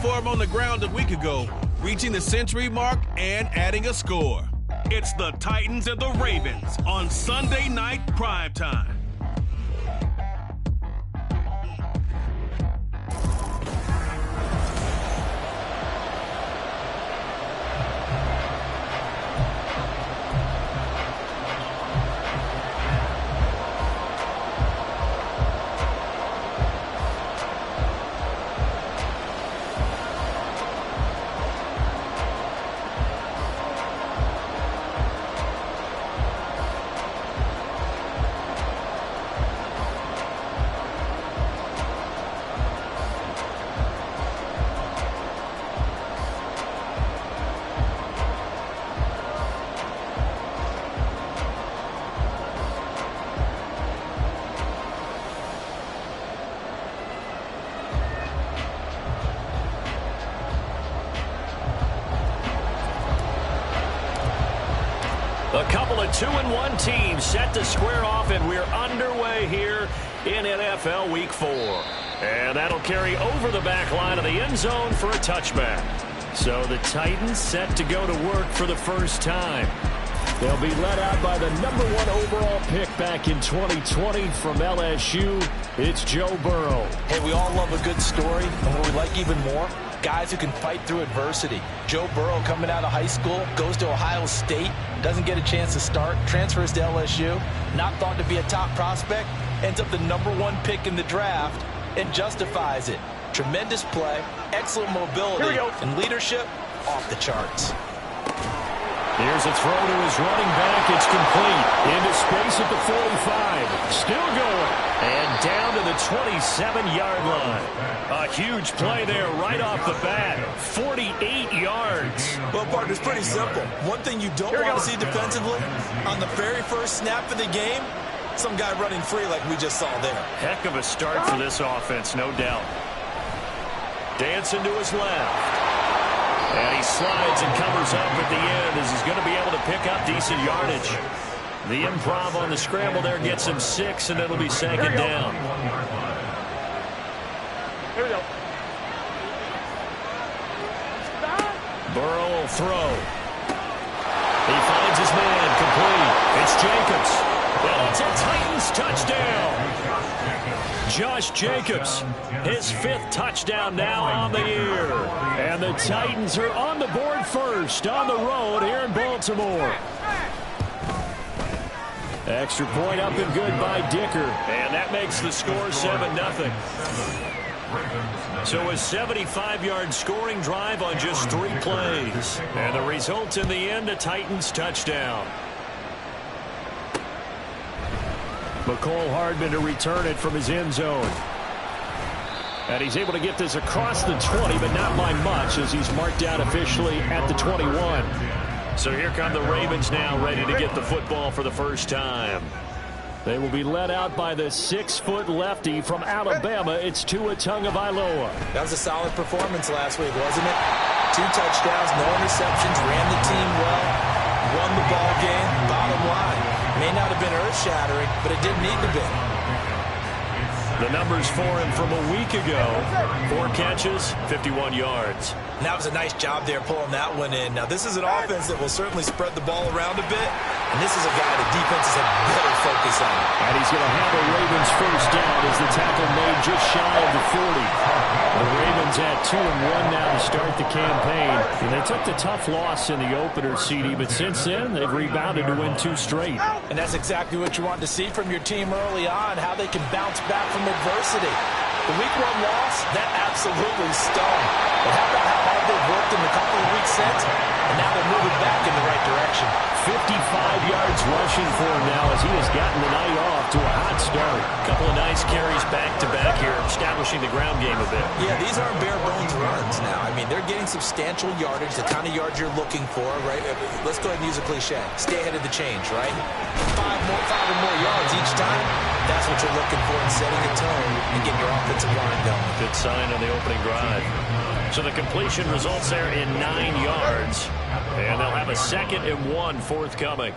for him on the ground a week ago, reaching the century mark and adding a score. It's the Titans and the Ravens on Sunday Night Primetime. A couple of 2-1 teams set to square off, and we're underway here in NFL Week 4. And that'll carry over the back line of the end zone for a touchback. So the Titans set to go to work for the first time. They'll be led out by the #1 overall pick back in 2020 from LSU. It's Joe Burrow. Hey, we all love a good story, and what we like even more, guys who can fight through adversity. Joe Burrow coming out of high school, goes to Ohio State, doesn't get a chance to start, transfers to LSU, not thought to be a top prospect, ends up the #1 pick in the draft, and justifies it. Tremendous play, excellent mobility, and leadership off the charts. Here's a throw to his running back. It's complete. Into space at the 45. Still going. And down to the 27-yard line. A huge play there right off the bat. 48 yards. Well, partner, it's pretty simple. One thing you don't want to see defensively, on the very first snap of the game, some guy running free like we just saw there. Heck of a start for this offense, no doubt. Dancing to his left. And he slides and covers up at the end as he's going to be able to pick up decent yardage. The improv on the scramble there gets him 6, and it'll be second down. Here we go. Burrow will throw. He finds his man, complete. It's Jacobs. And it's a Titans touchdown. Josh Jacobs, his 5th touchdown now on the year. And the Titans are on the board first on the road here in Baltimore. Extra point up and good by Dicker. And that makes the score 7-0. So a 75-yard scoring drive on just 3 plays. And the result in the end, a Titans touchdown. McCole Hardman to return it from his end zone. And he's able to get this across the 20, but not by much as he's marked out officially at the 21. So here come the Ravens now, ready to get the football for the first time. They will be led out by the 6-foot lefty from Alabama. It's Tua Tagovailoa. That was a solid performance last week, wasn't it? 2 touchdowns, no interceptions, ran the team well, won the ball game. Bottom line, may not have been earth-shattering, but it didn't need to be. The numbers for him from a week ago: 4 catches, 51 yards. And that was a nice job there pulling that one in. Now, this is an offense that will certainly spread the ball around a bit, and this is a guy the defenses have better focus on. And he's going to have a Ravens first down as the tackle made just shy of the 40. The Ravens at 2-1 now to start the campaign. And they took the tough loss in the opener, CD, but since then they've rebounded to win 2 straight. And that's exactly what you want to see from your team early on, how they can bounce back from adversity. The week 1 loss, that absolutely stung. But how about how hard they've worked in the couple of weeks since? And now they're moving back in the right direction. 55 yards rushing for him now as he has gotten the night off to a hot start. A couple of nice carries back-to-back here, establishing the ground game a bit. Yeah, these aren't bare-bones runs now. I mean, they're getting substantial yardage, the kind of yards you're looking for, right? Let's go ahead and use a cliche. Stay ahead of the change, right? 5 or more yards each time. That's what you're looking for in setting a tone and getting your offensive line going. Good sign on the opening drive. So the completion results there in 9 yards. And they'll have a 2nd and 1 forthcoming.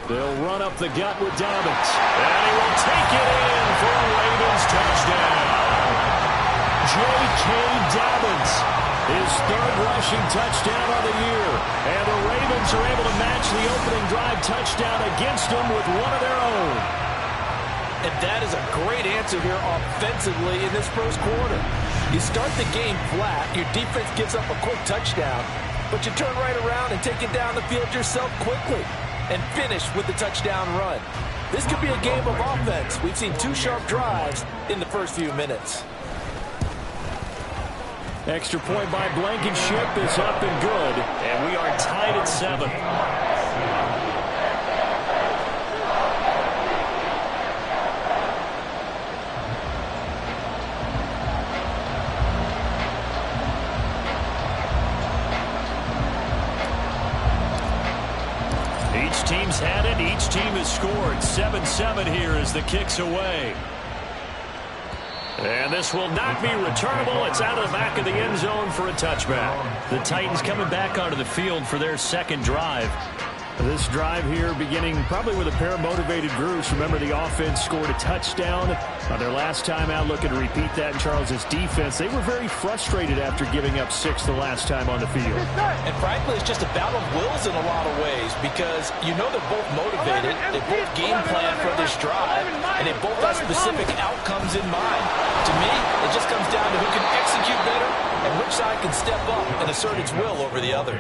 They'll run up the gut with Dobbins. And he will take it in for a Ravens touchdown. His third rushing touchdown of the year. And the Ravens are able to match the opening drive touchdown against them with one of their own. And that is a great answer here offensively in this first quarter. You start the game flat, your defense gives up a quick touchdown, but you turn right around and take it down the field yourself quickly and finish with the touchdown run. This could be a game of offense. We've seen 2 sharp drives in the first few minutes. Extra point by Blankenship is up and good, and we are tied at 7. Each team's had it. Each team has scored. 7-7 here as the kick's away. And this will not be returnable. It's out of the back of the end zone for a touchback. The Titans coming back onto the field for their second drive. This drive here beginning probably with a pair of motivated groups. Remember, the offense scored a touchdown their last time out. Looking to repeat that in Charles' defense. They were very frustrated after giving up 6 the last time on the field. And frankly, it's just a battle of wills in a lot of ways because you know they're both motivated. They both game plan for this drive, and they both have specific outcomes in mind. To me, it just comes down to who can execute better and which side can step up and assert its will over the other.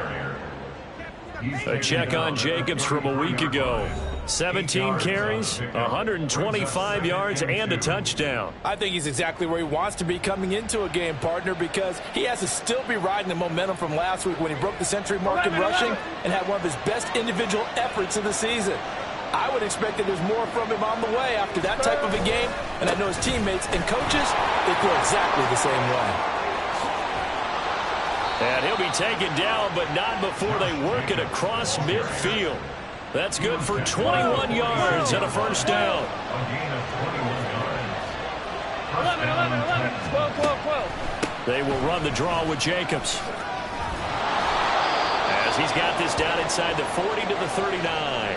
A check on Jacobs from a week ago. 17 carries, 125 yards, and a touchdown. I think he's exactly where he wants to be coming into a game, partner, because he has to still be riding the momentum from last week when he broke the century mark in rushing and had one of his best individual efforts of the season. I would expect that there's more from him on the way after that type of a game, and I know his teammates and coaches, they feel exactly the same way. And he'll be taken down, but not before they work it across midfield. That's good for 21 yards and a first down. 12. They will run the draw with Jacobs. As he's got this down inside the 40 to the 39.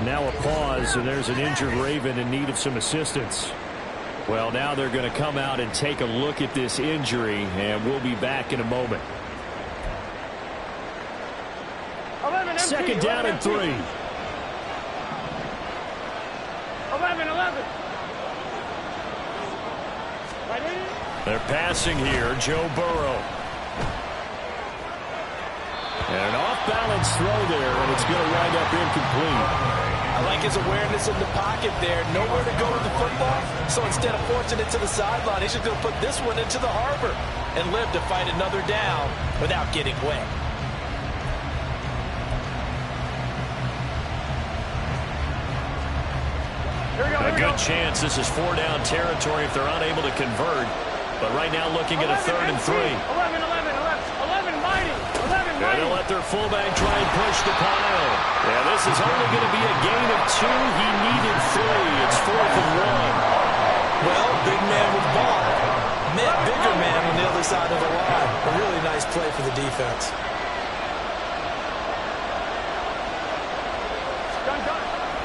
Now a pause, and there's an injured Raven in need of some assistance. Well, now they're going to come out and take a look at this injury, and we'll be back in a moment. Second down and 3. 11. They're passing here, Joe Burrow. And an off-balance throw there, and it's going to wind up incomplete. I like his awareness in the pocket there. Nowhere to go with the football. So instead of forcing it to the sideline, he's just going to put this one into the harbor and live to fight another down without getting wet. A good chance this is 4-down territory if they're unable to convert. But right now looking at a 3rd and 3. 11, mighty. 11, And they'll let their fullback try and push the pile. Yeah, this is only going to be a gain of 2. He needed 3. It's 4th and 1. Well, big man with ball. Met bigger man on the other side of the line. A really nice play for the defense.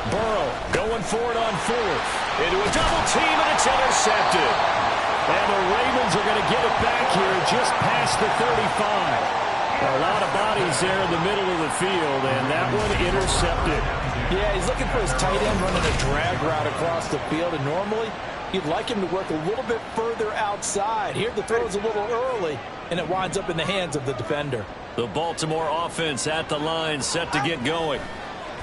Burrow going for it on 4th. Into a double team, and it's intercepted. And the Ravens are going to get it back here just past the 35. A lot of bodies there in the middle of the field, and that one intercepted. Yeah, he's looking for his tight end running a drag route across the field, and normally you'd like him to work a little bit further outside. Here the throw's a little early, and it winds up in the hands of the defender. The Baltimore offense at the line, set to get going.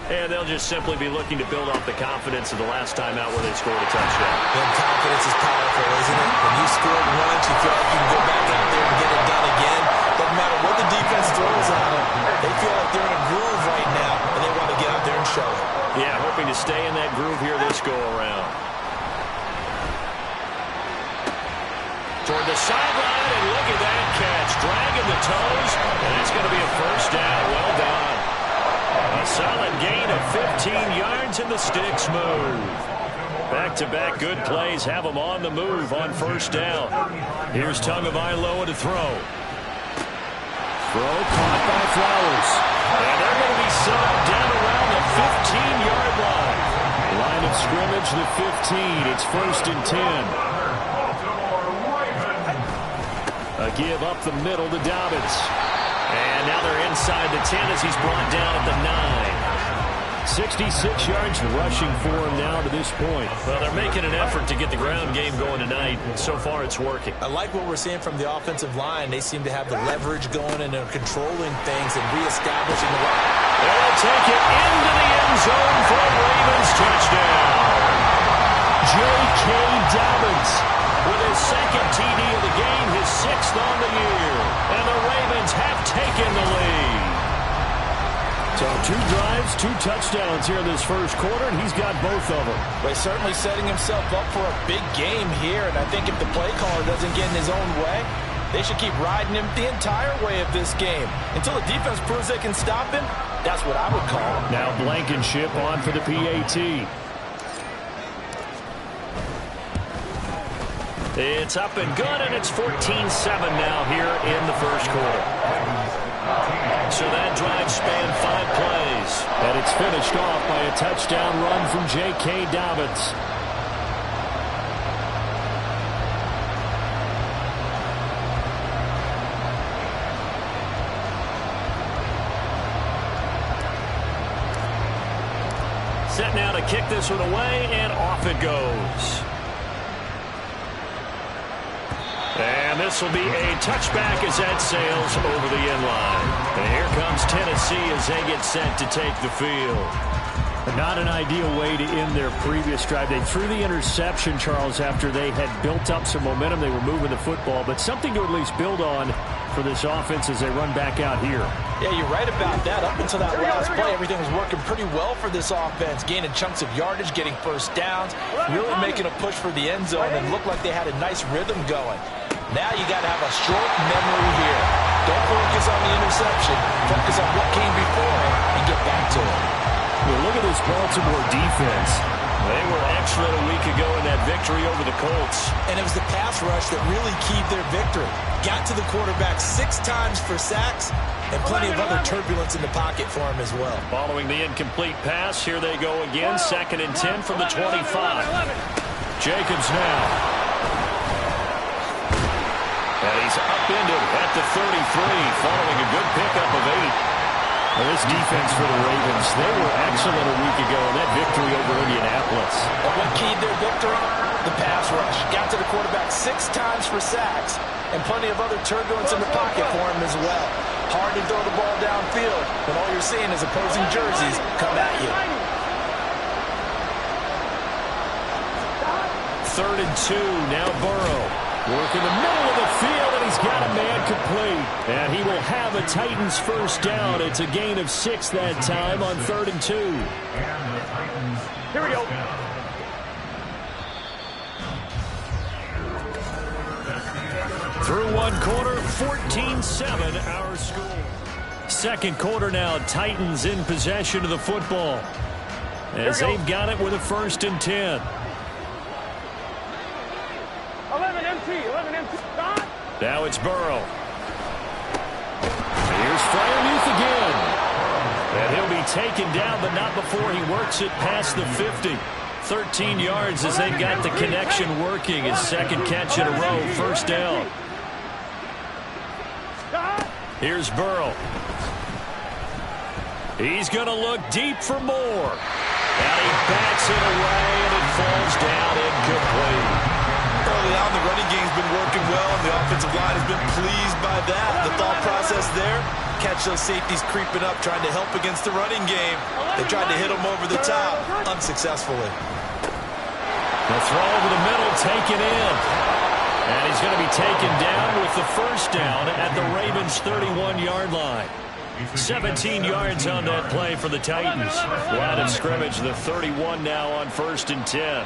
And they'll just simply be looking to build off the confidence of the last time out where they scored a touchdown. And confidence is powerful, isn't it? When you scored once, you feel like you can go back out there and get it done again. Doesn't matter what the defense throws at them. They feel like they're in a groove right now, and they want to get out there and show it. Yeah, hoping to stay in that groove here this go-around. Toward the sideline, and look at that catch. Dragging the toes, and it's going to be a first down. Well done. A solid gain of 15 yards, and the sticks move. Back-to-back good plays have them on the move on first down. Here's Tagovailoa to throw. Throw caught by Flowers. And they're going to be subbed down around the 15-yard line. Line of scrimmage, the 15. It's 1st and 10. give up the middle to Dobbins. And now they're inside the 10 as he's brought down at the 9. 66 yards rushing for him now to this point. Well, they're making an effort to get the ground game going tonight. So far, it's working. I like what we're seeing from the offensive line. They seem to have the leverage going and they're controlling things and reestablishing the line. They'll take it into the end zone for a Ravens touchdown. J.K. Dobbins with his second TD of the game, his 6th on the year. And the Ravens have taken the lead. So 2 drives, 2 touchdowns here in this first quarter, and he's got both of them. But he's certainly setting himself up for a big game here, and I think if the play caller doesn't get in his own way, they should keep riding him the entire way of this game. Until the defense proves they can stop him, that's what I would call him. Now Blankenship on for the PAT. It's up and good, and it's 14-7 now here in the first quarter. So that drive spanned 5 plays. And it's finished off by a touchdown run from J.K. Dobbins. Set now to kick this one away, and off it goes. And this will be a touchback as that sails over the end line. And here comes Tennessee as they get set to take the field. Not an ideal way to end their previous drive. They threw the interception, Charles, after they had built up some momentum. They were moving the football, but something to at least build on for this offense as they run back out here. Yeah, you're right about that. Up until that last play, everything was working pretty well for this offense. Gaining chunks of yardage, getting first downs, really making a push for the end zone, and looked like they had a nice rhythm going. Now you got to have a short memory here. Don't focus on the interception. Focus on what came before it and get back to it. Well, look at this Baltimore defense. They were excellent a week ago in that victory over the Colts. And it was the pass rush that really keyed their victory. Got to the quarterback 6 times for sacks and plenty of other turbulence in the pocket for him as well. Following the incomplete pass, here they go again. 2nd and 10 from the 25. Jacobs now. And he's upended at the 33, following a good pickup of 8. Well, this defense for the Ravens, they were excellent a week ago in that victory over Indianapolis. But what keyed their victory? The pass rush. Got to the quarterback 6 times for sacks and plenty of other turbulence in the pocket for him as well. Hard to throw the ball downfield when all you're seeing is opposing jerseys come at you. 3rd and 2, now Burrow. Work in the middle of the field, and he's got a man complete. And he will have a Titans first down. It's a gain of 6 that time on 3rd and 2. Here we go. Through 1 quarter, 14-7 our score. 2nd quarter now, Titans in possession of the football as they've got it with a 1st and 10. 11 MT. Stop. Now it's Burrow. Here's Freiermuth again. And he'll be taken down, but not before he works it past the 50. 13 yards as they've got the connection working. His 2nd catch in a row, 1st down. Here's Burrow. He's going to look deep for more. And he backs it away, and it falls down incomplete. Early on, the running game's been working well, and the offensive line has been pleased by that. The thought process there, catch those safeties creeping up, trying to help against the running game. They tried to hit them over the top, unsuccessfully. The throw over the middle, taken in. And he's going to be taken down with the 1st down at the Ravens' 31-yard line. 17 yards on that play for the Titans. Line of scrimmage, the 31 now on 1st and 10.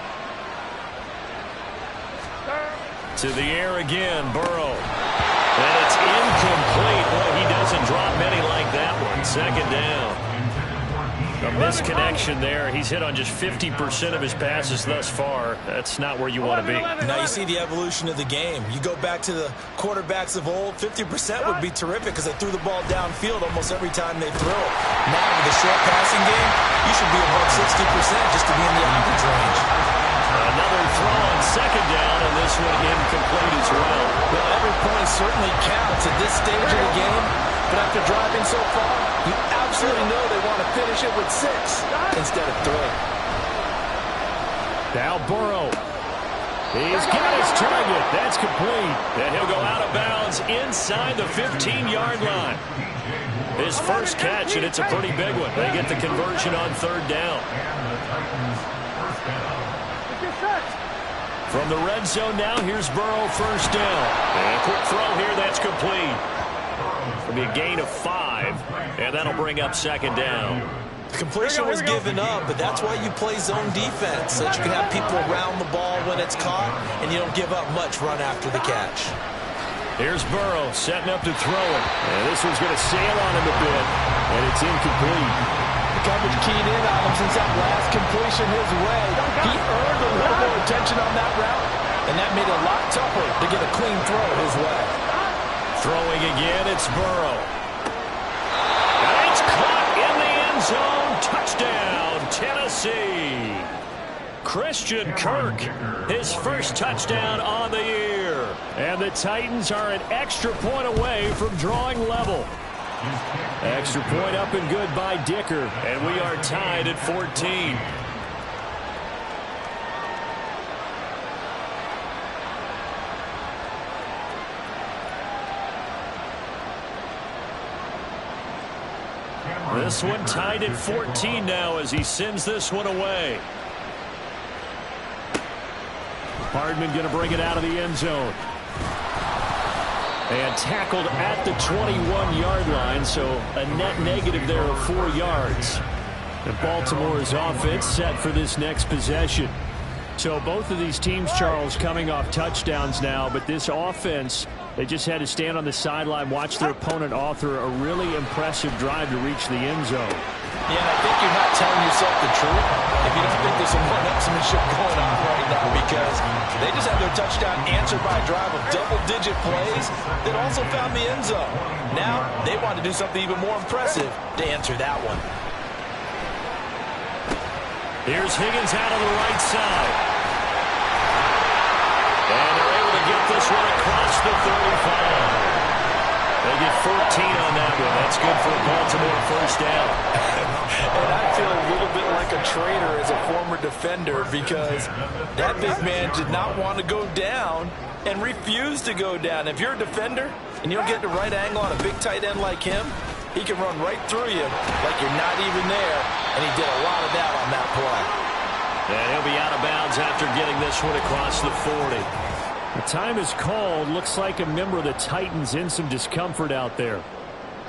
To the air again, Burrow. And it's incomplete. Boy, he doesn't drop many like that one. 2nd down. A misconnection there. He's hit on just 50% of his passes thus far. That's not where you want to be. Now you see the evolution of the game. You go back to the quarterbacks of old, 50% would be terrific because they threw the ball downfield almost every time they threw it. Now with the short passing game, you should be above 60% just to be in the average range. Another throw on 2nd down, and this one incomplete as well. Well, every point certainly counts at this stage of the game, but after driving so far, you absolutely know they want to finish it with 6 instead of 3. Now Burrow. He's got his target. That's complete. And he'll go out of bounds inside the 15-yard line. His first catch, and it's a pretty big one. They get the conversion on 3rd down. From the red zone now, here's Burrow, 1st down. And a quick throw here, that's complete. It'll be a gain of 5, and that'll bring up 2nd down. The completion was given up, but that's why you play zone defense, so that you can have people around the ball when it's caught, and you don't give up much run after the catch. Here's Burrow setting up to throw it. And this one's going to sail on him a bit, and it's incomplete. The coverage keyed in on him since that last completion his way. He earned a little more attention on that route, and that made it a lot tougher to get a clean throw his way. Throwing again, it's Burrow. And it's caught in the end zone. Touchdown, Tennessee. Christian Kirk, his first touchdown on the year. And the Titans are an extra point away from drawing level. Extra point up and good by Dicker, and we are tied at 14. This one tied at 14 now as he sends this one away. Hardman going to bring it out of the end zone. And tackled at the 21-yard line, so a net negative there of 4 yards. And Baltimore's offense set for this next possession. So both of these teams, Charles, coming off touchdowns now, but this offense, they just had to stand on the sideline, watch their opponent author a really impressive drive to reach the end zone. Yeah, and I think you're not telling yourself the truth if you don't think there's some one-upsmanship going on right now, because they just had their touchdown answered by a drive of double-digit plays that also found the end zone. Now they want to do something even more impressive to answer that one. Here's Higgins out of the right side. And they're able to get this one across the 35. They get 14 on that one. That's good for a Baltimore first down. And I feel a little bit like a traitor as a former defender, because that big man did not want to go down and refused to go down. If you're a defender and you don't get the right angle on a big tight end like him, he can run right through you like you're not even there, and he did a lot of that on that play. And he'll be out of bounds after getting this one across the 40. The time is called. Looks like a member of the Titans in some discomfort out there.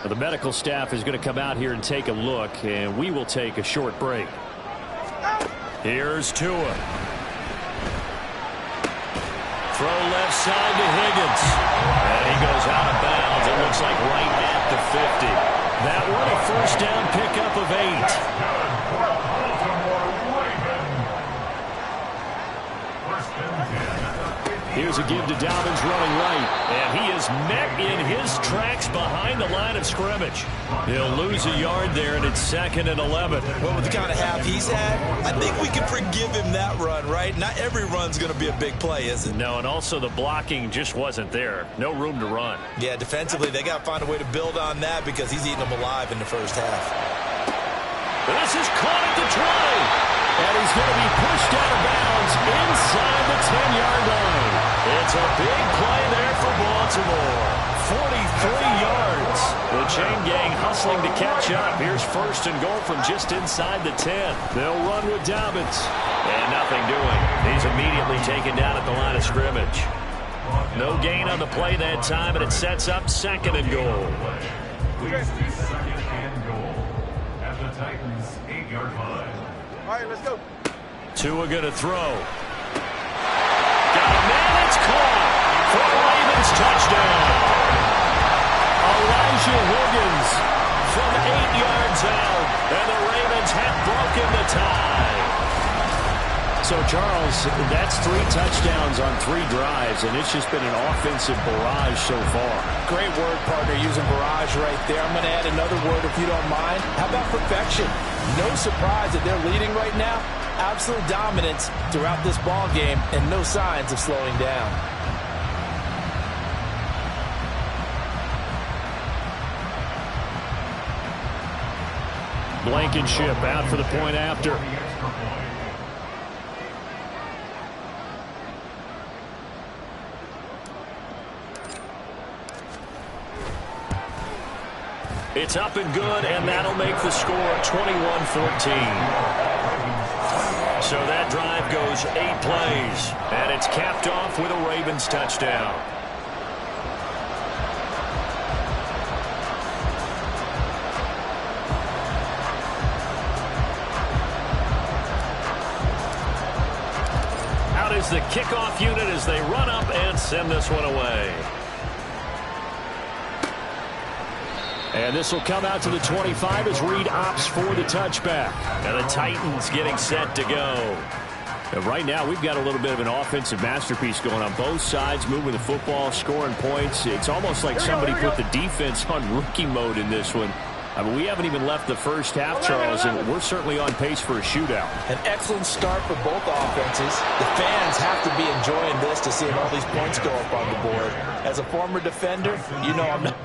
Now, the medical staff is going to come out here and take a look, and we will take a short break. Here's Tua. Throw left side to Higgins. And he goes out of bounds. It looks like right at the 50. That one a first down pickup of 8. Here's a give to Dobbins running right. And he is met in his tracks behind the line of scrimmage. He'll lose a yard there, and it's 2nd and 11. Well, with the kind of half he's had, I think we can forgive him that run, right? Not every run's going to be a big play, is it? No, and also the blocking just wasn't there. No room to run. Yeah, defensively, they got to find a way to build on that, because he's eating them alive in the first half. This is caught at the 20. And he's going to be pushed out of bounds inside the 10-yard line. It's a big play there for Baltimore. 43 yards. The chain gang hustling to catch up. Here's 1st and goal from just inside the 10. They'll run with Dobbins. And nothing doing. He's immediately taken down at the line of scrimmage. No gain on the play that time, and it sets up 2nd and goal. Second and goal at the Titans' 8-yard line. All right, let's go. Tua going to throw. Got a man, it's caught for the Ravens touchdown. Elijah Higgins from 8 yards out, and the Ravens have broken the tie. So, Charles, that's 3 touchdowns on 3 drives, and it's just been an offensive barrage so far. Great word, partner, using barrage right there. I'm going to add another word if you don't mind. How about perfection? No surprise that they're leading right now. Absolute dominance throughout this ball game, and no signs of slowing down. Blankenship out for the point after. The extra point. It's up and good, and that'll make the score 21-14. So that drive goes 8 plays, and it's capped off with a Ravens touchdown. Out is the kickoff unit as they run up and send this one away. And this will come out to the 25 as Reed opts for the touchback. And the Titans getting set to go. And right now, we've got a little bit of an offensive masterpiece going on both sides, moving the football, scoring points. It's almost like somebody put the defense on rookie mode in this one. I mean, we haven't even left the first half, Charles, and we're certainly on pace for a shootout. An excellent start for both offenses. The fans have to be enjoying this to see all these points go up on the board. As a former defender, you know I'm not...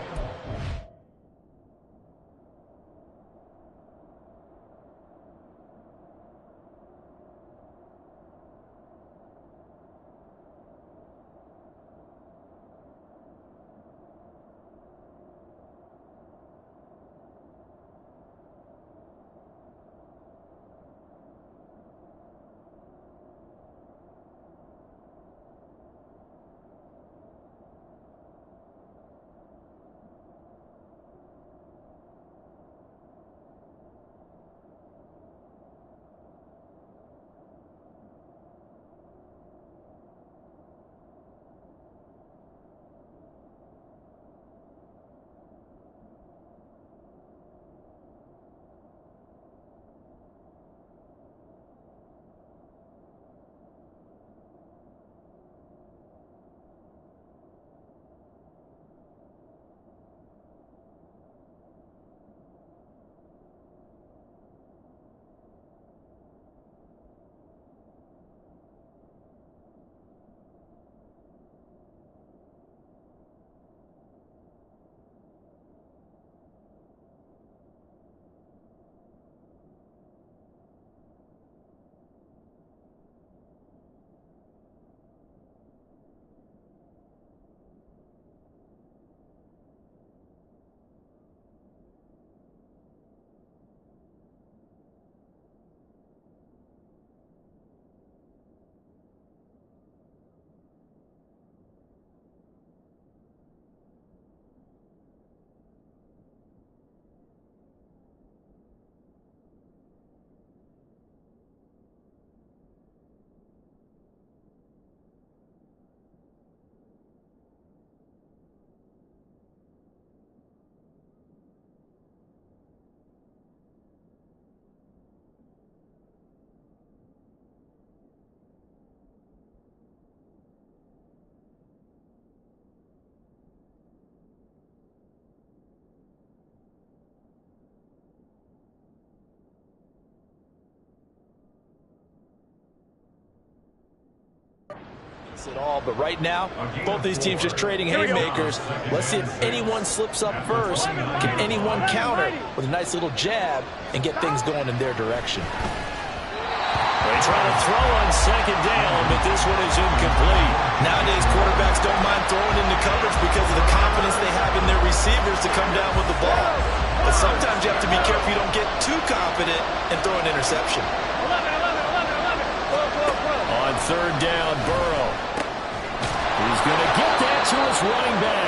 at all, but right now, both these teams just trading haymakers. Let's see if anyone slips up first. Can anyone counter with a nice little jab and get things going in their direction? They try to throw on second down, but this one is incomplete. Nowadays, quarterbacks don't mind throwing into coverage because of the confidence they have in their receivers to come down with the ball. But sometimes you have to be careful you don't get too confident and throw an interception. 11. On third down, Burrow. He's going to get that to his running back.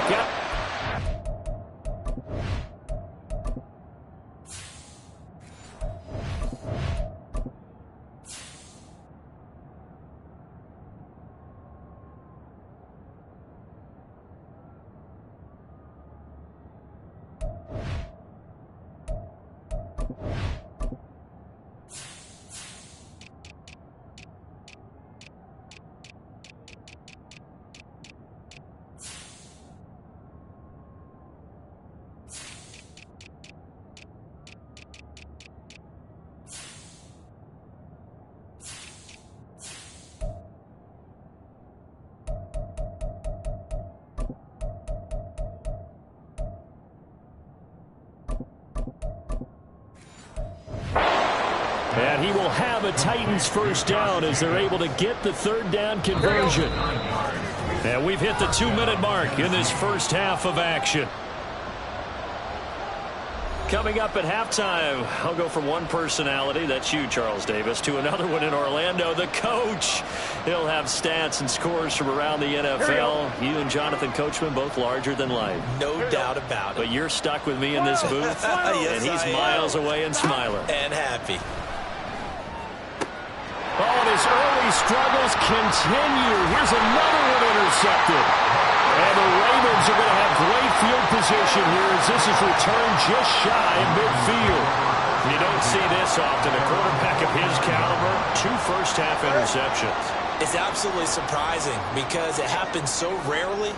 And he will have a Titans first down as they're able to get the third down conversion. And we've hit the 2-minute mark in this first half of action. Coming up at halftime, I'll go from one personality, that's you, Charles Davis, to another one in Orlando, the coach. He'll have stats and scores from around the NFL. You and Jonathan Coachman, both larger than life. No doubt about it. But you're stuck with me in this booth, Yes, and he's I miles am. away and smiling. And happy. Oh, and his early struggles continue. Here's another one intercepted. And the Ravens are going to have great field position here as this is returned just shy of midfield. You don't see this often. A quarterback of his caliber, 2 first-half interceptions. It's absolutely surprising because it happens so rarely.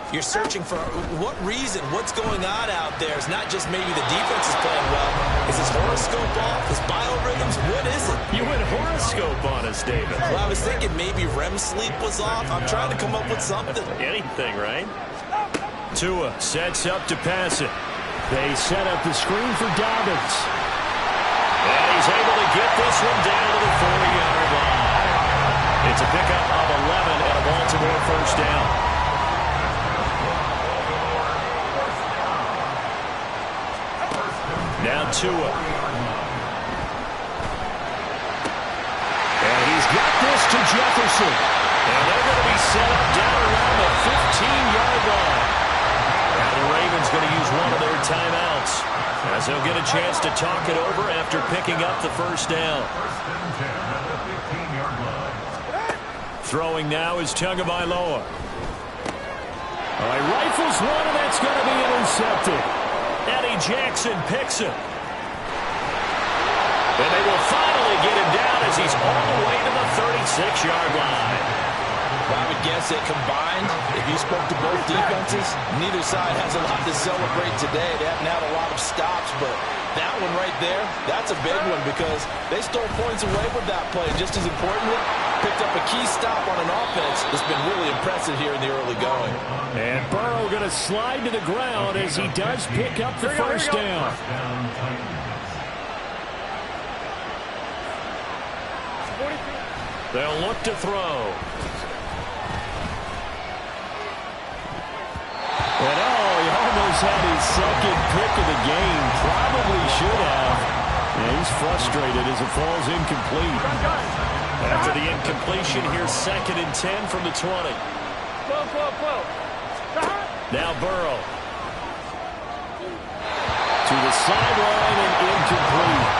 You're searching for what reason, what's going on out there. It's not just maybe the defense is playing well. Is his horoscope off? His biorhythms? What is it? You went horoscope on us, David. Well, I was thinking maybe REM sleep was off. I'm trying to come up with something. Anything, right? Tua sets up to pass it. They set up the screen for Dobbins. And he's able to get this one down to the 40-yard line. It's a pickup of 11 and a Baltimore first down. Now Tua. And he's got this to Jefferson. And they're going to be set up down around the 15-yard line. Now the Ravens going to use one of their timeouts as they'll get a chance to talk it over after picking up the first down. First and 10 at the 15-yard line. Throwing now is Tagovailoa. All right, rifles one, and that's going to be intercepted. Eddie Jackson picks it. And they will finally get him down as he's all the way to the 36-yard line. I would guess that combined, if you spoke to both defenses, neither side has a lot to celebrate today. They haven't had a lot of stops, but that one right there, that's a big one because they stole points away with that play. Just as importantly, picked up a key stop on an offense that's been really impressive here in the early going. And Burrow going to slide to the ground as he does pick up the first down. They'll look to throw. And he almost had his second pick of the game. Probably should have. And he's frustrated as it falls incomplete. After the incompletion, here's 2nd and 10 from the 20. Now Burrow. To the sideline and incomplete.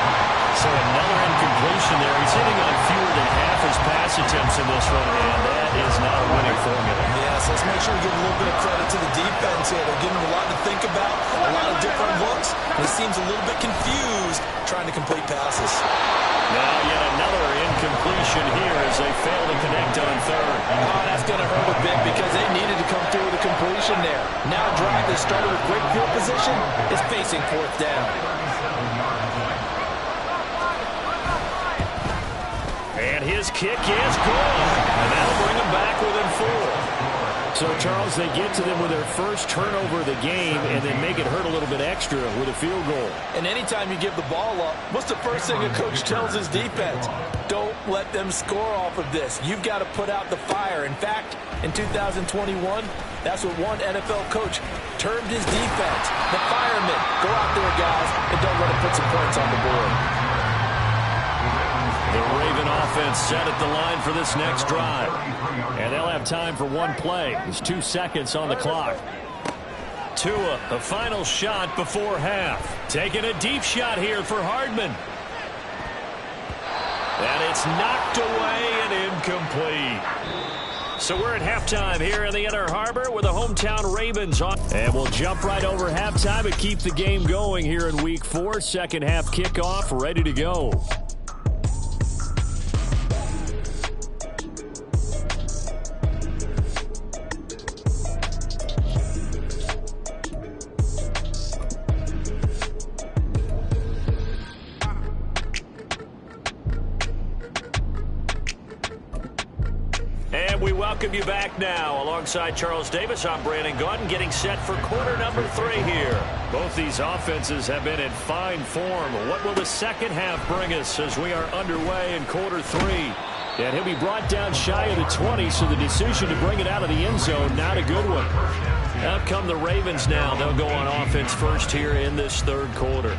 So another incompletion there. He's hitting on fewer than half his pass attempts in this one, and that is not a winning formula. Yes, let's make sure we give a little bit of credit to the defense here. They're giving him a lot to think about, a lot of different looks. He seems a little bit confused trying to complete passes. Now yet another incompletion here as they fail to connect on 3rd. Oh, that's going to hurt a bit because they needed to come through with a completion there. Now a drive that started with great field position is facing 4th down. And his kick is good. And that'll bring him back within 4. So, Charles, they get to them with their first turnover of the game and then make it hurt a little bit extra with a field goal. And anytime you give the ball up, what's the first thing a coach tells his defense? Don't let them score off of this. You've got to put out the fire. In fact, in 2021, that's what one NFL coach termed his defense. The firemen. Go out there, guys, and don't let them put some points on the board. The Raven offense set at the line for this next drive. And they'll have time for one play. There's 2 seconds on the clock. Tua, the final shot before half. Taking a deep shot here for Hardman. And it's knocked away and incomplete. So we're at halftime here in the Inner Harbor with the hometown Ravens on. And we'll jump right over halftime and keep the game going here in Week 4. Second half kickoff ready to go. welcome you back now. Alongside Charles Davis, I'm Brandon Gaudin, getting set for quarter number 3 here. Both these offenses have been in fine form. What will the second half bring us as we are underway in quarter 3? And he'll be brought down shy of the 20, so the decision to bring it out of the end zone, not a good one. Out come the Ravens now. They'll go on offense first here in this third quarter.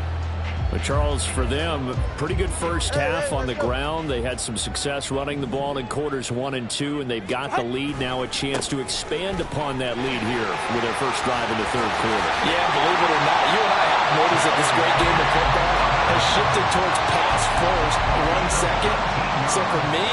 But Charles, for them, pretty good first half on the ground. They had some success running the ball in quarters 1 and 2, and they've got the lead now, a chance to expand upon that lead here with their first drive in the third quarter. Yeah, believe it or not, you and I have noticed that this great game of football has shifted towards pass first, run second. So for me,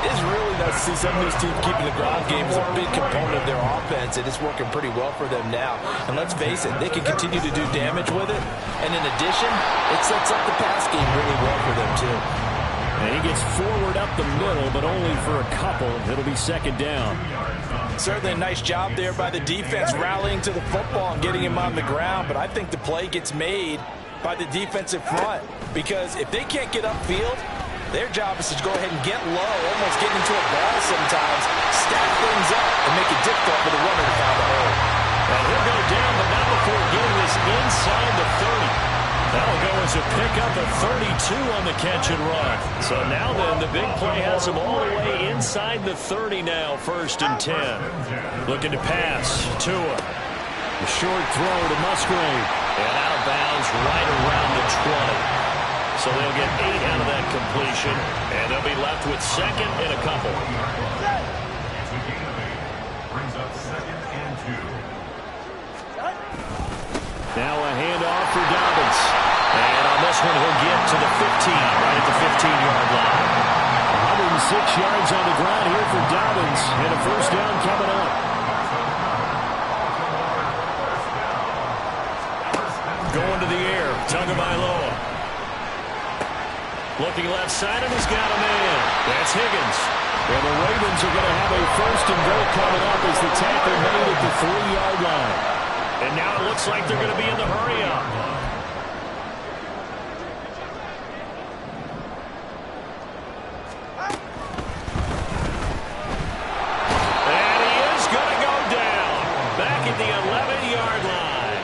it's really nice to see some of these teams keeping the ground game as a big component of their offense, and it's working pretty well for them now. And let's face it, they can continue to do damage with it. And in addition, it sets up the pass game really well for them, too. And he gets forward up the middle, but only for a couple. It'll be second down. Certainly a nice job there by the defense rallying to the football and getting him on the ground. But I think the play gets made by the defensive front, because if they can't get upfield, their job is to go ahead and get low, almost get into a ball sometimes, stack things up, and make it difficult for the runner to find a hole. And he'll go down, but not before getting this inside the 30. That'll go as a pickup of 32 on the catch and run. So now then, the big play has him all the way inside the 30 now, 1st and 10. Looking to pass. Tua. The short throw to Musgrave. And out of bounds right around the 20. So they'll get 8 out of that completion, and they'll be left with second and a couple. Brings up 2nd and 2. Now a handoff for Dobbins. And on this one, he'll get to the 15, right at the 15-yard line. 106 yards on the ground here for Dobbins, and a first down coming up. Going to the air, Tagovailoa. Looking left side, and he's got a man. That's Higgins. And the Ravens are going to have a first and goal coming up as the tackle made at the 3-yard line. And now it looks like they're going to be in the hurry-up. And he is going to go down. Back at the 11-yard line.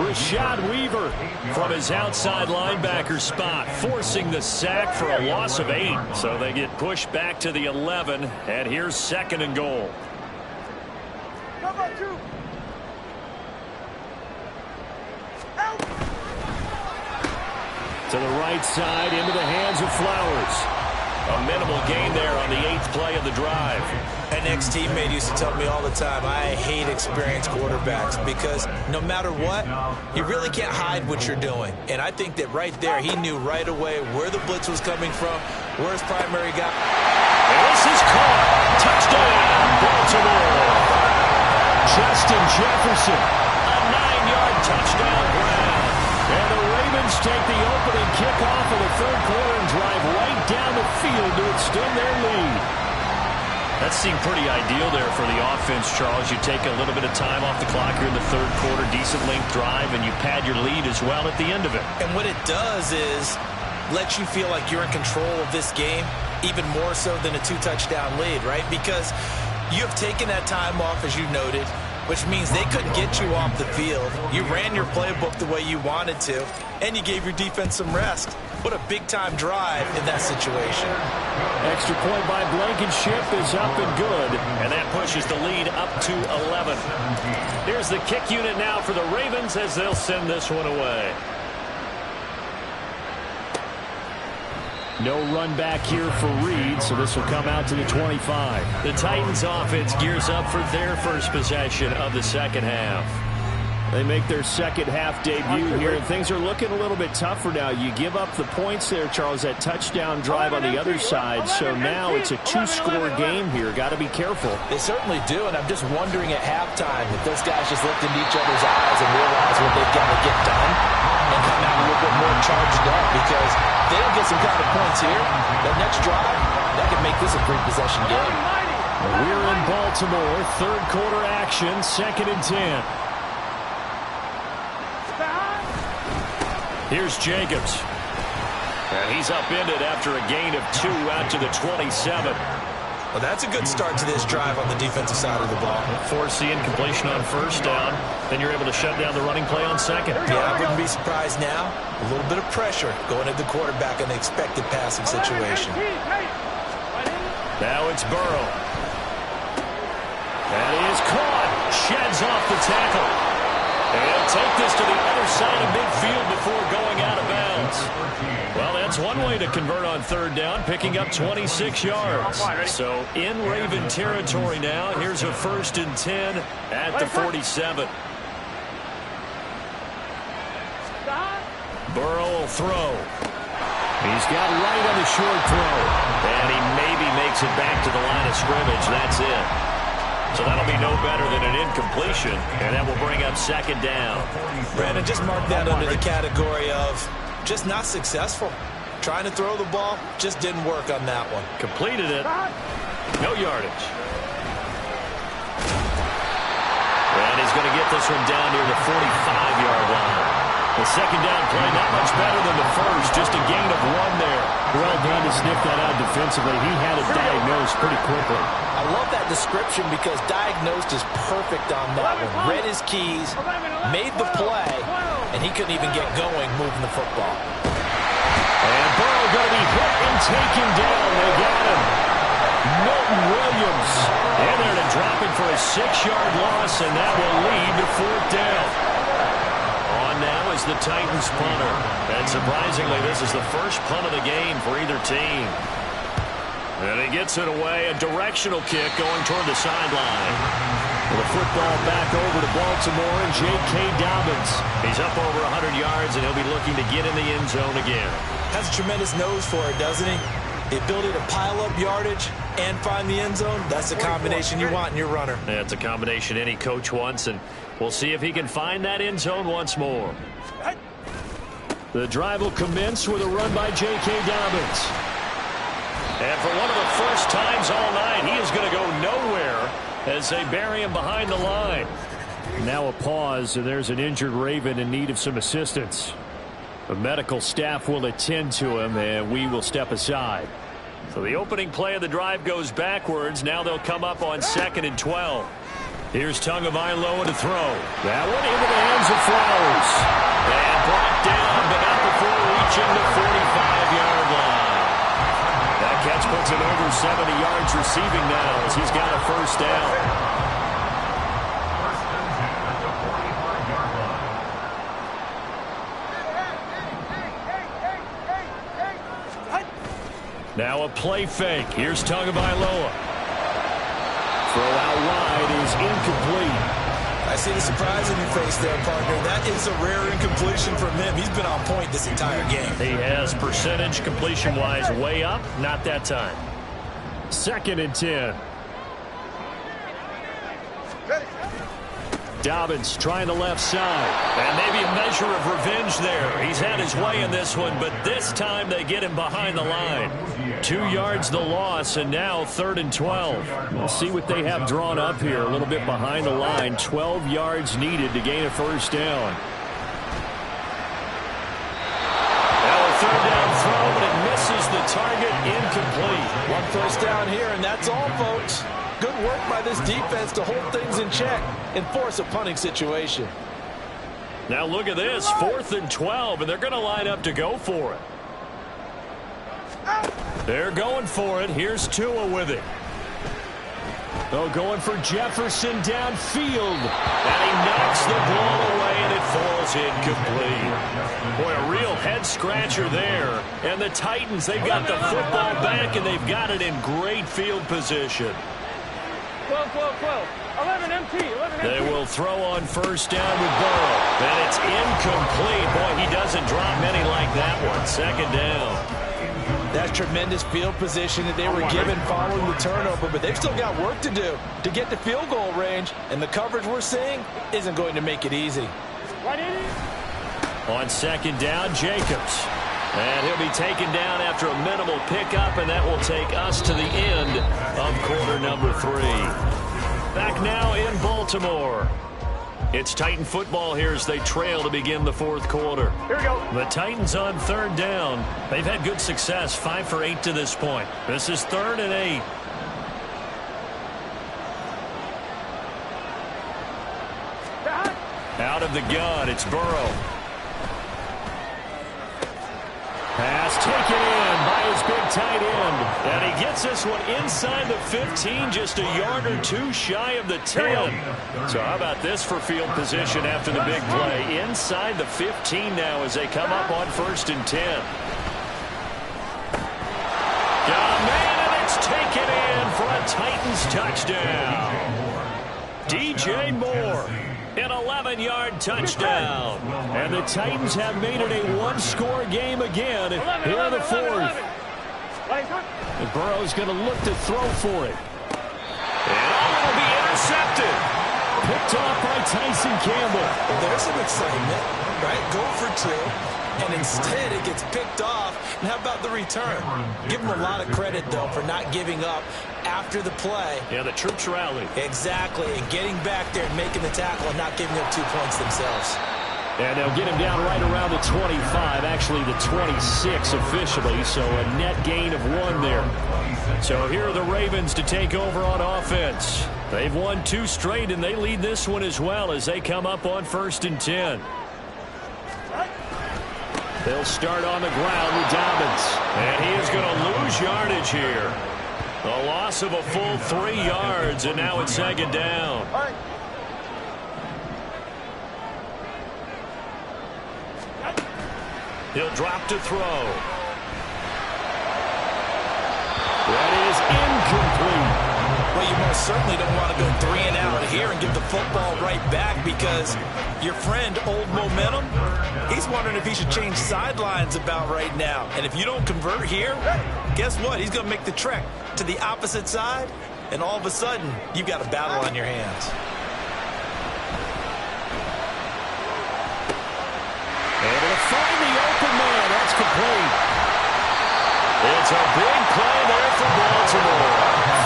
Rashad Weaver from his outside linebacker spot, forcing the sack for a loss of 8. So they get pushed back to the 11, and here's 2nd and goal. To the right side, into the hands of Flowers. A minimal gain there on the 8th play of the drive. An ex-teammate used to tell me all the time, I hate experienced quarterbacks because no matter what, you really can't hide what you're doing. And I think that right there, he knew right away where the blitz was coming from, where his primary guy. And this is caught. Touchdown, Baltimore. Justin Jefferson, a 9-yard touchdown grab. And the Ravens take the opening kickoff of the third quarter and drive right down the field to extend their lead. That seemed pretty ideal there for the offense, Charles. You take a little bit of time off the clock here in the third quarter, decent length drive, and you pad your lead as well at the end of it. And what it does is let you feel like you're in control of this game, even more so than a 2-touchdown lead, right? Because you have taken that time off, as you noted, which means they couldn't get you off the field. You ran your playbook the way you wanted to, and you gave your defense some rest. What a big-time drive in that situation. Extra point by Blankenship is up and good, and that pushes the lead up to 11. Here's the kick unit now for the Ravens as they'll send this one away. No run back here for Reed, so this will come out to the 25. The Titans offense gears up for their first possession of the second half. They make their second half debut here, and things are looking a little bit tougher now. You give up the points there, Charles, that touchdown drive on the other side, so now it's a 2-score game here. Got to be careful. They certainly do, and I'm just wondering at halftime if those guys just looked into each other's eyes and realize what they've got to get done and come out a little bit more charged up, because if they don't get some kind of points here, that next drive, that could make this a three-possession game. We're in Baltimore, third quarter action, 2nd and 10. Here's Jacobs. And he's upended after a gain of 2 out to the 27. Well, that's a good start to this drive on the defensive side of the ball. Force the incompletion on first down. Then you're able to shut down the running play on second. Yeah, I wouldn't be surprised now. A little bit of pressure going at the quarterback in the expected passing situation. Now it's Burrow. And he is caught. Sheds off the tackle. And take this to the other side of midfield before going out of bounds. Well, that's one way to convert on third down, picking up 26 yards. So in Raven territory now. Here's a 1st and 10 at the 47. Burrow will throw. He's got right on the short throw. And he maybe makes it back to the line of scrimmage. That's it. So that'll be no better than an incompletion, and that will bring up 2nd down. Brandon, just mark that under the category of just not successful. Trying to throw the ball, just didn't work on that one. Completed it. No yardage. And he's going to get this one down near the 45-yard line. The 2nd down play, not much better than the first. Just a gain of 1 there. Well done to sniff that out defensively. He had it diagnosed pretty quickly. I love that description because diagnosed is perfect on that one. Read his keys, made the play, and he couldn't even get going moving the football. And Burrow going to be hit and taken down. They got him. Milton Williams in there to drop it for a 6-yard loss, and that will lead to 4th down. On now is the Titans punter. And surprisingly, this is the first punt of the game for either team. And he gets it away. A directional kick going toward the sideline. The football back over to Baltimore and J.K. Dobbins. He's up over 100 yards, and he'll be looking to get in the end zone again. Has a tremendous nose for it, doesn't he? The ability to pile up yardage and find the end zone, that's the combination you want in your runner. That's a combination any coach wants, and we'll see if he can find that end zone once more. The drive will commence with a run by J.K. Dobbins. And for one of the first times all night, he is going to go nowhere as they bury him behind the line. Now a pause, and there's an injured Raven in need of some assistance. The medical staff will attend to him, and we will step aside. So the opening play of the drive goes backwards. Now they'll come up on 2nd and 12. Here's Tagovailoa to throw. That one into the hands of Flowers. And brought down, but not before reaching the 45-yard line. That catch puts him over 70 yards receiving now as he's got a 1st down. Now a play fake. Here's Tagovailoa. Throw out wide is incomplete. I see the surprise in your face there, partner. That is a rare incompletion from him. He's been on point this entire game. He has percentage completion-wise way up. Not that time. 2nd and 10. Dobbins trying the left side. And maybe a measure of revenge there. He's had his way in this one, but this time they get him behind the line. 2 yards the loss, and now 3rd and 12. We'll see what they have drawn up here. A little bit behind the line. 12 yards needed to gain a 1st down. Now a 3rd down throw, but it misses the target. Incomplete. 1 1st down here, and that's all, folks. Good work by this defense to hold things in check and force a punting situation. Now look at this. 4th and 12, and they're going to line up to go for it. They're going for it. Here's Tua with it. Oh, going for Jefferson downfield. And he knocks the ball away, and it falls incomplete. Boy, a real head-scratcher there. And the Titans, they've got the football back, and they've got it in great field position. 12. 11 MT. They will throw on 1st down with Burrow. And it's incomplete. Boy, he doesn't drop many like that one. 2nd down. That's tremendous field position that they were given following the turnover, but they've still got work to do to get to field goal range, and the coverage we're seeing isn't going to make it easy. On 2nd down, Jacobs. And he'll be taken down after a minimal pickup, and that will take us to the end of quarter number 3. Back now in Baltimore. It's Titan football here as they trail to begin the 4th quarter. Here we go. The Titans on 3rd down. They've had good success, 5 for 8 to this point. This is 3rd and 8. Out of the gun, it's Burrow. Pass taken in by his big tight end. And he gets this one inside the 15, just a yard or two shy of the 10. So how about this for field position after the big play? Inside the 15 now as they come up on 1st and 10. Got a man, and it's taken in for a Titans touchdown. DJ Moore. An 11-yard touchdown. And the Titans have made it a one-score game again here in the 4th. And Burrow's going to look to throw for it. And it'll be intercepted. Picked off by Tyson Campbell. There's some excitement, right? Go for 2. And instead it gets picked off. And how about the return? Give him a lot of credit, though, for not giving up after the play. Yeah, the troops rallied. Exactly. And getting back there and making the tackle and not giving up 2 points themselves. And they'll get him down right around the 25, actually the 26 officially, so a net gain of 1 there. So here are the Ravens to take over on offense. They've won 2 straight, and they lead this one as well as they come up on 1st and 10. They'll start on the ground with Dobbins. And he is going to lose yardage here. A loss of a full 3 yards, and now it's 2nd down. He'll drop to throw. That is incomplete. Well, you most certainly don't want to go 3 and out here and give the football right back because your friend, Old Momentum, he's wondering if he should change sidelines about right now. And if you don't convert here, guess what? He's going to make the trek to the opposite side, and all of a sudden, you've got a battle on your hands. Able to find the open man. That's complete. It's a big play there for Baltimore.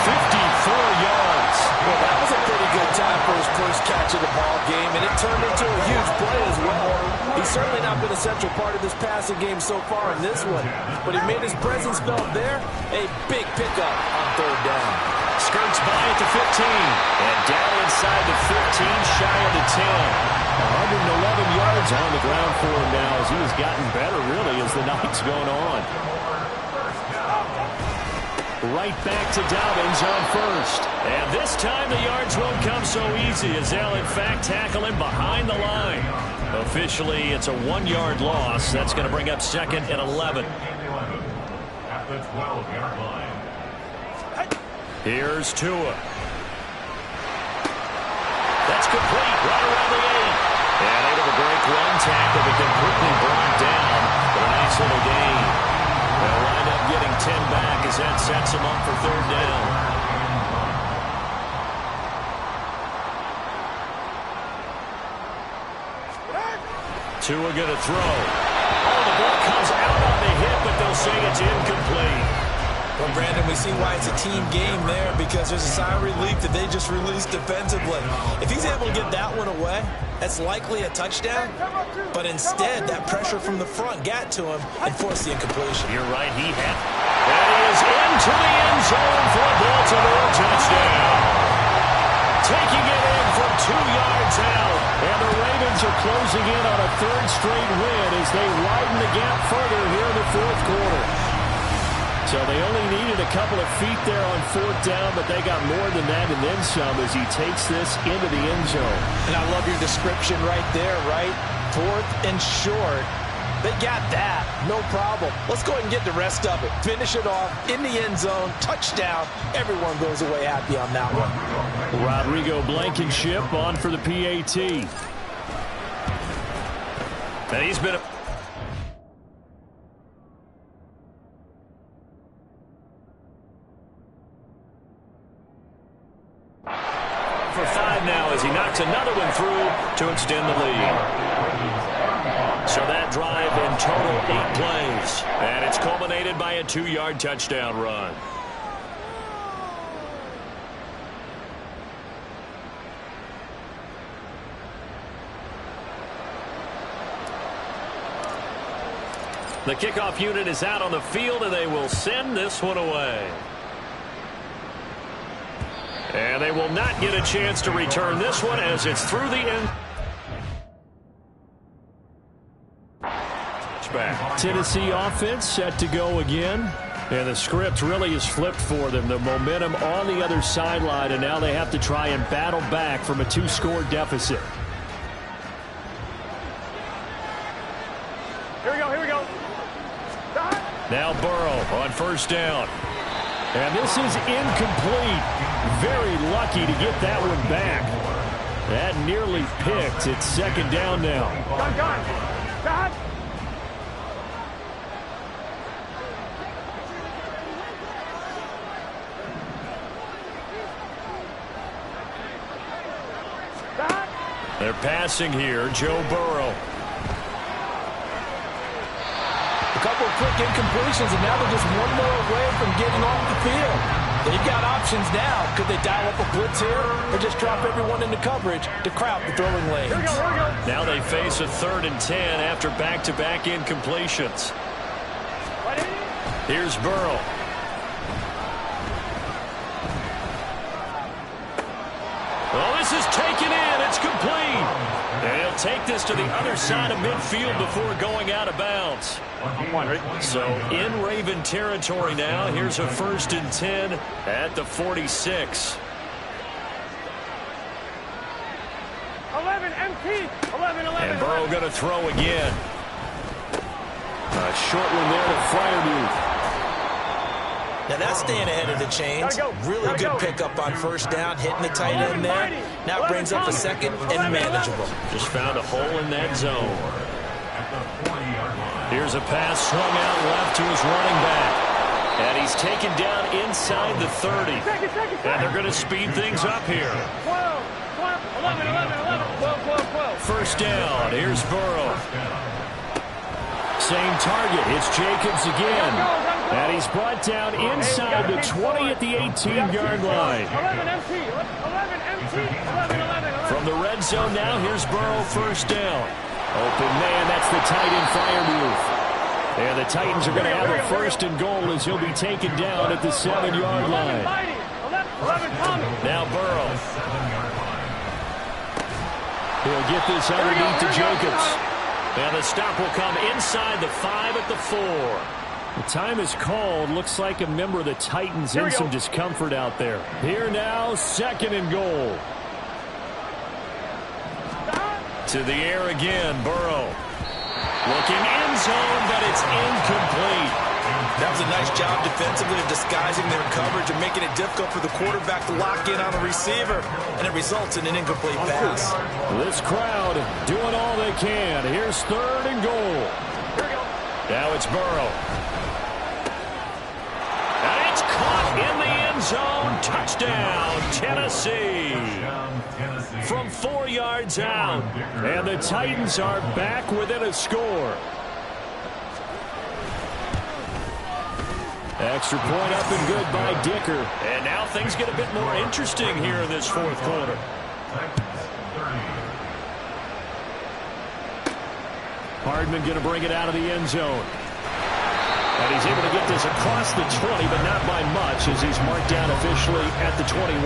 54 yards. Well, that was a pretty good time for his first catch of the ball game, and it turned into a huge play as well. He's certainly not been a central part of this passing game so far in this one, but he made his presence felt there. A big pickup on 3rd down. Skirts by at the 15. And down inside the 15, shy of the 10. 111 yards on the ground for him now as he has gotten better, really, as the night's going on. Right back to Dobbins on 1st. And this time the yards won't come so easy as they'll, in fact, tackle him behind the line. Officially, it's a 1-yard loss. That's going to bring up 2nd and 11. At the 12-yard line. Here's Tua. That's complete right around the 8. And able to break 1 tackle, but then quickly brought down for a nice little gain. They'll wind up getting 10 back as that sets them up for 3rd down. Tua going to throw. Oh, the ball comes out on the hit, but they'll say it's incomplete. Well, Brandon, we see why it's a team game there because there's a sigh of relief that they just released defensively. If he's able to get that one away, that's likely a touchdown. But instead, that pressure from the front got to him and forced the incompletion. You're right, he had. And he is into the end zone for a Baltimore touchdown. Taking it in from 2 yards out. And the Ravens are closing in on a 3rd straight win as they widen the gap further here in the 4th quarter. So they only needed a couple of feet there on 4th down, but they got more than that and then some as he takes this into the end zone. And I love your description right there, right? 4th and short. They got that. No problem. Let's go ahead and get the rest of it. Finish it off in the end zone. Touchdown. Everyone goes away happy on that one. Rodrigo Blankenship on for the PAT. And he's been for 5 now as he knocks another one through to extend the lead. So that drive in total 8 plays. And it's culminated by a 2-yard touchdown run. The kickoff unit is out on the field, and they will send this one away. And they will not get a chance to return this one as it's through the end. touchback. Tennessee offense set to go again. And the script really is flipped for them. The momentum on the other sideline, and now they have to try and battle back from a 2-score deficit. Here we go, here we go. Now Burrow on first down. And this is incomplete. Very lucky to get that one back. That nearly picked. It's second down now. Gun. Got. They're passing here. Joe Burrow. A couple of quick incompletions, and now they're just one more away from getting off the field. They've got options now. Could they dial up a blitz here or just drop everyone into coverage to crowd the throwing lanes? Here we go. Now they face a 3rd and 10 after back-to-back incompletions. Here's Burrow. Oh, this is taken in. It's complete. And he'll take this to the other side of midfield before going out of bounds. So in Raven territory now. Here's a 1st and 10 at the 46. 11 MT. 11. And Burrow going to throw again. A short one there to Freiermuth. Now that's staying ahead of the chains. Really good pickup on first down, hitting the tight end there. Now brings up a second and manageable. Just found a hole in that zone. Here's a pass swung out left to his running back. And he's taken down inside the 30. And they're going to speed things up here. 12, 11, 12. First down. Here's Burrow. Same target. It's Jacobs again. And he's brought down inside the 20 at the 18-yard line. 11 MT. 11. From the red zone now, here's Burrow first down. Open man, that's the tight end Freiermuth. And the Titans are going to have a 1st and goal as he'll be taken down at the 7-yard line. Now Burrow. He'll get this underneath to Jacobs. And the stop will come inside the 5 at the 4. The time is called. Looks like a member of the Titans in some discomfort out there. Here now, 2nd and goal. To the air again, Burrow. Looking end zone, but it's incomplete. That was a nice job defensively of disguising their coverage and making it difficult for the quarterback to lock in on the receiver, and it results in an incomplete pass. This crowd doing all they can. Here's 3rd and goal. Now it's Burrow. And it's caught in the end zone. Touchdown, Tennessee. From 4 yards out. And the Titans are back within a score. Extra point up and good by Dicker. And now things get a bit more interesting here in this 4th quarter. Hardman going to bring it out of the end zone. And he's able to get this across the 20, but not by much as he's marked down officially at the 21.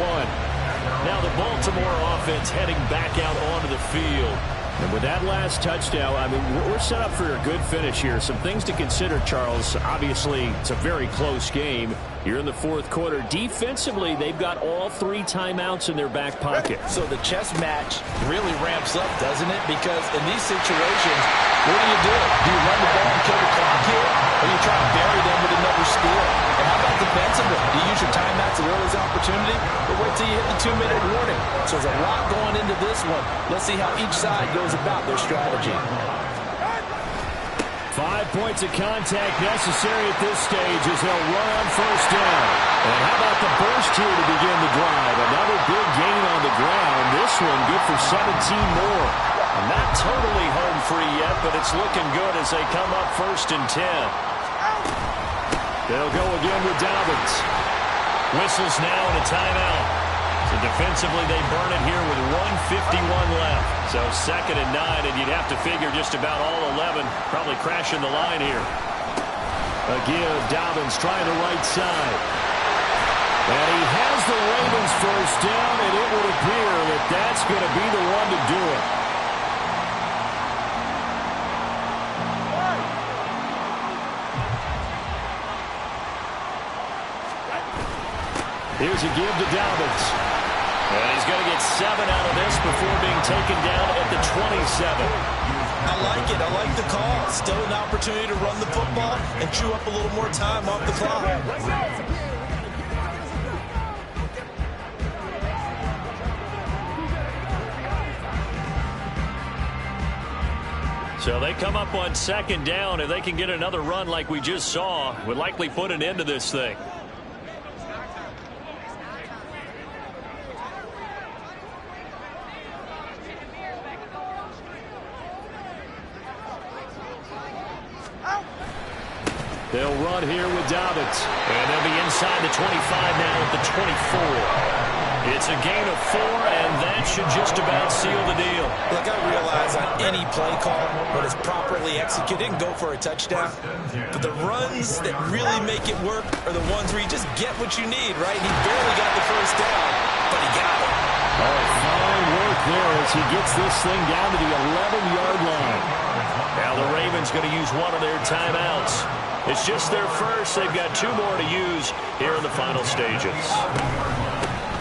Now the Baltimore offense heading back out onto the field. And with that last touchdown, I mean, we're set up for a good finish here. Some things to consider, Charles. Obviously, it's a very close game. You're in the 4th quarter. Defensively, they've got all 3 timeouts in their back pocket. So the chess match really ramps up, doesn't it? Because in these situations, what do? Do you run the ball and kill the clock here, or you try to bury them with another score? And how about defensively? Do you use your timeouts at earliest opportunity, or wait till you hit the 2-minute warning? So there's a lot going into this one. Let's see how each side goes about their strategy. 5 points of contact necessary at this stage as they'll run on first down. And how about the burst here to begin the drive? Another big gain on the ground. This one good for 17 more. Not totally home free yet, but it's looking good as they come up 1st and 10. They'll go again with Dobbins. Whistles now and a timeout. So defensively, they burn it here with 1:51 left. So 2nd and 9, and you'd have to figure just about all 11 probably crashing the line here. A give, Dobbins trying the right side. And he has the Ravens first down, and it would appear that that's going to be the one to do it. Here's a give to Dobbins. And he's going to get 7 out of this before being taken down at the 27. I like it. I like the call. Still an opportunity to run the football and chew up a little more time off the clock. So they come up on second down. If they can get another run like we just saw, would likely put an end to this thing. They'll run here with Dobbins. And they'll be inside the 25 now at the 24. It's a gain of 4, and that should just about seal the deal. Look, I realize on any play call, when it's properly executed, it can go for a touchdown. But the runs that really make it work are the ones where you just get what you need, right? He barely got the first down, but he got it. Oh, fine work there as he gets this thing down to the 11-yard line. Now the Ravens going to use one of their timeouts. It's just their first. They've got 2 more to use here in the final stages.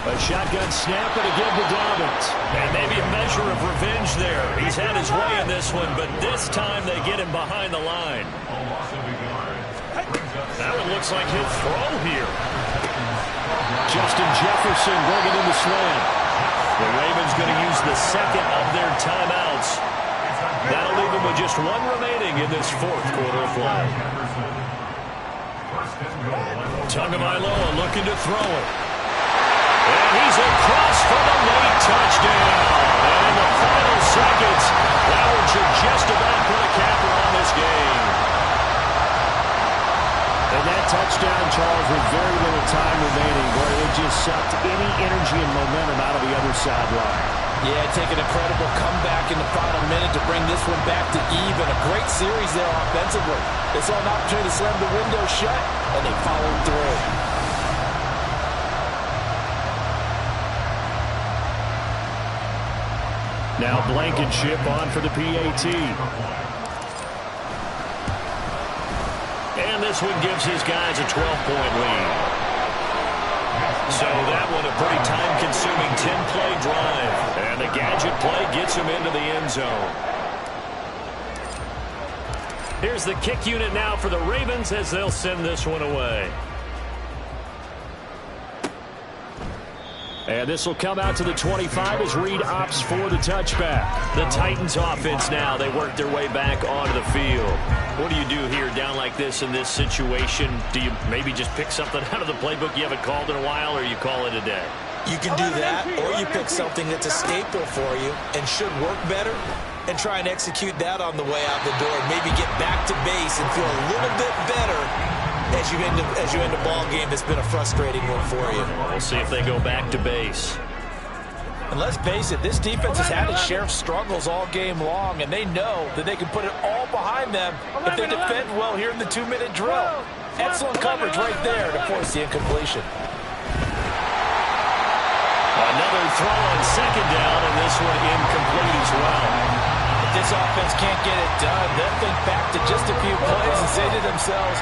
A shotgun snap and a give to Dobbins. And maybe a measure of revenge there. He's had his way in this one, but this time they get him behind the line. That one looks like he'll throw here. Justin Jefferson bringing in the slam. The Ravens going to use the second of their timeouts. That'll leave them with just 1 remaining in this 4th quarter of play. Tagovailoa looking to throw it. And he's across for the late touchdown. And in the final seconds, Howard should just about put a capper on this game. And that touchdown, Charles, with very little time remaining, boy, it just sucked any energy and momentum out of the other sideline. Yeah, take an incredible comeback in the final minute to bring this one back to even. A great series there offensively. They saw an opportunity to slam the window shut, and they followed through. Now Blankenship on for the PAT. And this one gives his guys a 12-point lead. So that one a pretty time-consuming 10-play drive. And the gadget play gets him into the end zone. Here's the kick unit now for the Ravens as they'll send this one away. And this will come out to the 25 as Reed opts for the touchback. The Titans offense now, they work their way back onto the field. What do you do here down like this in this situation? Do you maybe just pick something out of the playbook you haven't called in a while, or you call it a day? You can do that, or you pick something that's a staple for you and should work better and try and execute that on the way out the door. Maybe get back to base and feel a little bit better as you end a ball game that's been a frustrating one for you. We'll see if they go back to base. And let's face it, this defense has had its share of struggles all game long, and they know that they can put it all behind them if they defend well here in the 2-minute drill. Excellent coverage right there to force the incompletion. Another throw on second down, and this one incomplete as well. If this offense can't get it done, they'll think back to just a few plays and say to themselves,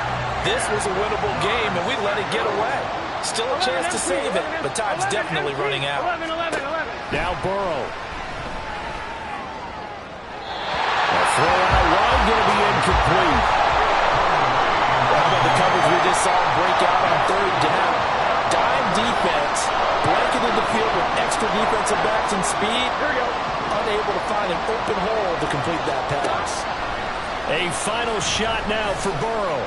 this was a winnable game, and we let it get away. Still a chance to save it, but time's definitely running out. Now Burrow. A throw out wide, going to be incomplete. How about the coverage we just saw break out on 3rd down? Dime defense, blanketed the field with extra defensive backs and speed. Unable to find an open hole to complete that pass. A final shot now for Burrow.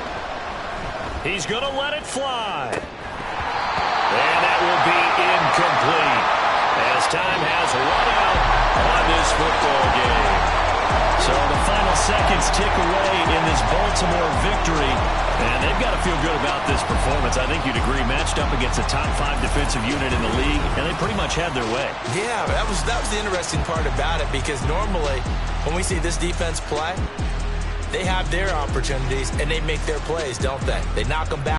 He's going to let it fly. And that will be incomplete as time has run out on this football game. So the final seconds tick away in this Baltimore victory, and they've got to feel good about this performance. I think you'd agree, matched up against a top 5 defensive unit in the league, and they pretty much had their way. Yeah, that was the interesting part about it, because normally when we see this defense play, they have their opportunities and they make their plays, don't they? They knock them back.